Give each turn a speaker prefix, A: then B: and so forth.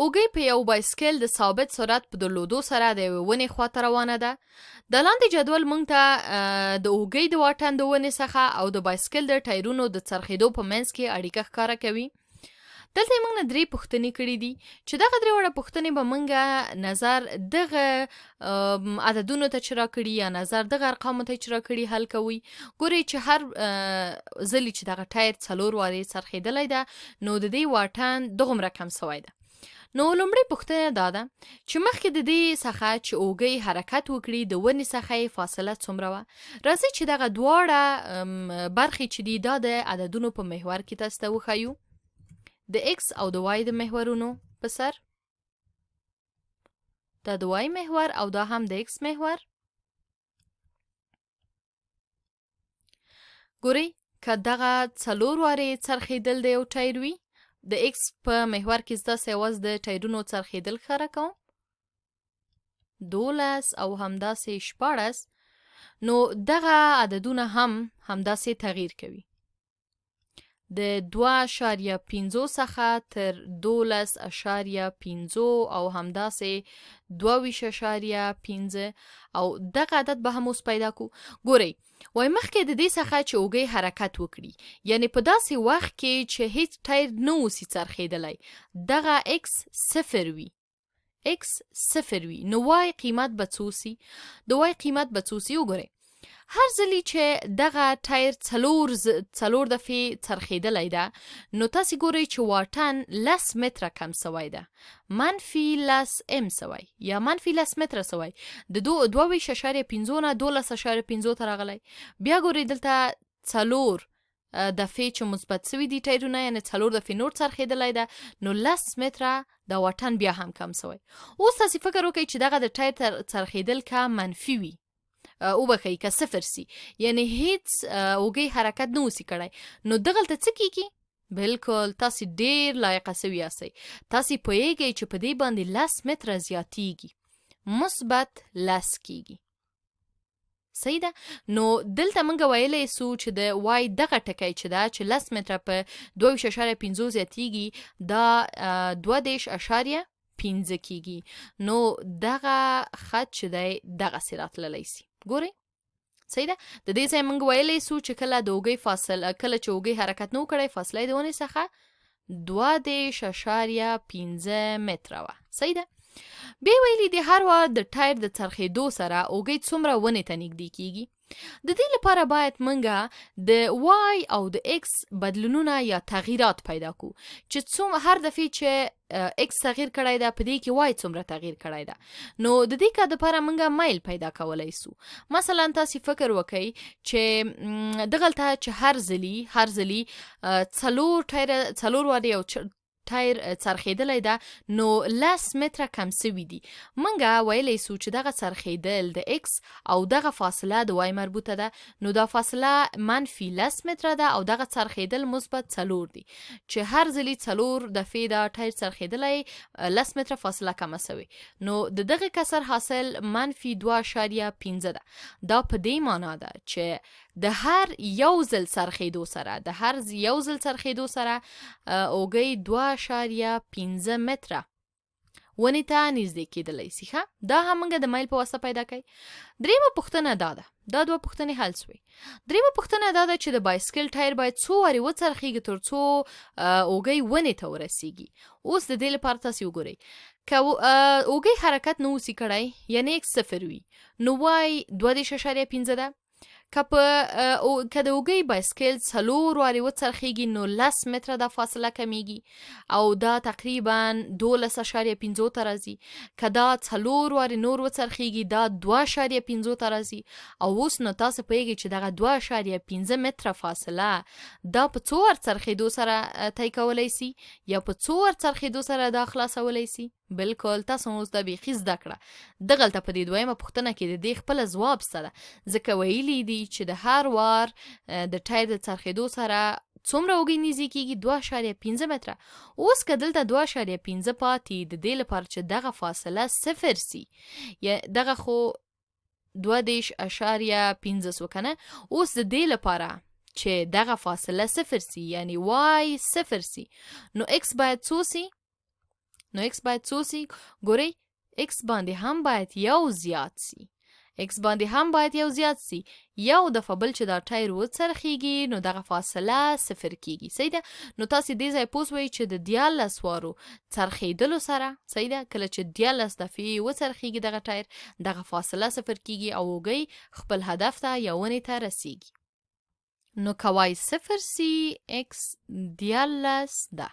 A: اوږۍ په یو بایسکل د ثابت سرعت په درلودو سره د یوې ونې خواته روانه ده. د لاندې جدول موږ ته د اوږۍ د واټن د ونې څخه او د بایسکل د ټایرونو د څرخېدو په منځ کې اړیکه ښکاره کوي. دلته موږ نه 3 پوښتنې کړې دي چې دغه 3 وړه پوښتنې به موږ نظر دغه عددونو ته چې راکړي یا نظر دغه ارقامو ته چې راکړي حل کوي. ګورئ چې هر ځلې چې دغه ټایر 4 وارې څرخېدلی ده نو د دې واټن دغومره کم سوی ده. نو لومړۍ پوښتنه دا ده چې مخکې د دې څخه چې اوږۍ حرکت وکړي د ونې څخه یې فاصله څومره وه. راځئ چې دغه دواړه برخې چې دي دا د عددونو په محور کې تاسو ته وښیو. د x او د y د محورونو په سر، دا د y محور او دا هم د x محور. ګورئ که دغه 4 وارې څرخېدل د یو ټایر وي، د x په محور کې ستاسې یوازې د ټایرونو څرخېدل ښکاره کوم 12 او همداسې 14، نو دغه عددونه هم همداسې تغییر کوي. د 2.5 څخه تر 12.5 او همداسې 22.5 او دغه عدد به هم اوس پیدا کو. ګورئ وای مخکې د دې څخه چې اوږۍ حرکت وکړي، یعنی په داسې وخت کې چې هیڅ ټایر نه اوسي څرخېدلی، دغه x 0 وي، x 0 وي، نو وای قیمت به څه اوسي؟ د وای قیمت به څه اوسي؟ وګورئ هر ځلې چې دغه ټایر 4 دفعې څرخېدلی ده نو تاسې ګورئ چې واټن 10 متره کم سوی ده، -10 m سوی یا -10 متره سوی، د 22.5 نه 12.5 ته راغلی. بیا ګورئ دلته 4 دفعې چې مثبت سوي دي ټایرونه، یعنې 4 دفعې نور څرخېدلی ده، نو 10 متره د واټن بیا هم کم سوی. اوس تاسې فکر وکړئ چې دغه د ټایر څرخېدل که منفي وي وبخئ که 0 سي، یعنی هیڅ اوږۍ حرکت نه اوسي کړی، نو دغلته څه کیږي؟ بلکل تاسې ډیر لایقه سوي یاستئ. تاسې پوهیږئ چې په دې باندې 10 متره زیاتیږي، مثبت 10 کیږي. صحیح ده؟ نو دلته موږ ویلی سو چې د وای دغه ټکی چې ده چې 10 متره په 22.5 زیاتیږي دا 2.5 کیږي، نو دغه خط چې دی دغسې راتللی سي. ګورئ صحیح ده؟ د دې ځای موږ ویلی سو چې کله د اوږۍ فاصله کله چې اوږۍ حرکت نه و کړی فاصله یې د ونې څخه 2.5 متره وه. صحیح ده؟ بیا ویلي دي هر وار د ټایر د څرخېدو سره اوږۍ څومره ونې ته نږدې کیږي. د دې لپاره باید موږ د y او د x بدلونونه یا تغییرات پیدا کو چې هر دفعې چې x تغییر کړی ده په دې کې y څومره تغییر کړی ده. نو د دې کار دپاره موږ میل پیدا کولی سو. مثلا تاسې فکر وکئ چې دغلته چې هر ځلي 4 وارې یو ټایر څرخېدلی ده نو 10 متره کم سوي دي. موږ ویلی سو چې دغه څرخېدل د x او دغه فاصله د y مربوطه ده، نو دا فاصله -10 متره ده او دغه څرخېدل مثبت 4 دي، چې هر ځلي 4 دفعې دا ټایر څرخېدلی 10 متره فاصله کمه سوې، نو د دغه کسر حاصل -2.5 ده. دا په دې معنا ده چې د هر یو ځل څرخېدو سره اوږۍ 2.5 متره ونې ته نږدې کېدلی سي. ښه، دا هم موږ د میل په واسطه پیدا کوي. درېیمه پوښتنه دا ده، دا 2 پوښتنې حل سوې. درېیمه پوښتنه دا ده چې د بایسکل ټایر باید څو وارې وڅرخېږي تر څو اوږۍ ونې ته ورسېږي. اوس د دې لپاره تاسې وګورئ که اوږۍ حرکت نه اوسي کړی یعنې x 0 وي نو y 2.5 ده. که د اوږۍ بایسکل 4 وارې وڅرخېږي نو 10 متره دا فاصله کمیږي او دا تقریبا 12.5 ته راځي. که دا 4 وارې نور وڅرخېږي دا 2.5 ته راځي. او اوس نو تاسو پوهیږئ چې دغه 2.5 متره فاصله دا په څو ور څرخېدو سره طی کولی سي یا په څو ور څرخېدو سره دا خلاصولی سي؟ بلکل تاسو اوس دا بیخي زده کړه. دغلته په دې دویمه پوښتنه کې د دې خپله ځواب څه ده؟ ځکه ویلي دي چې د هر وار د ټایر د څرخېدو سره څومره اوږۍ نږدې کېږي 2.5 متره. اوس که دلته 2.5 پاتې د دې لپاره چې دغه فاصله 0 سي یا دغه خو 2.5 سو که نه، اوس د دې لپاره چې دغه فاصله 0 سي یعنی y 0 سي نو x باید څو سي؟ نو x باید څو سي؟ ګورئ x باندې هم باید یو زیات سي. x باندې هم باید یو زیات سي. یو دفعه بل چې دا ټایر وڅرخیږي نو دغه فاصله صفر کیږي. صحیح ده؟ نو تاسې دې ځای پوه شوئ چې د 14 وارو څرخېدلو سره، صحیح ده، کله چې 14 دفعې وڅرخیږي دغه ټایر، دغه فاصله صفر کیږي او اوږی خپل هدف ته یا ونې ته رسیږي. نو کوای صفر سي x 14 ده.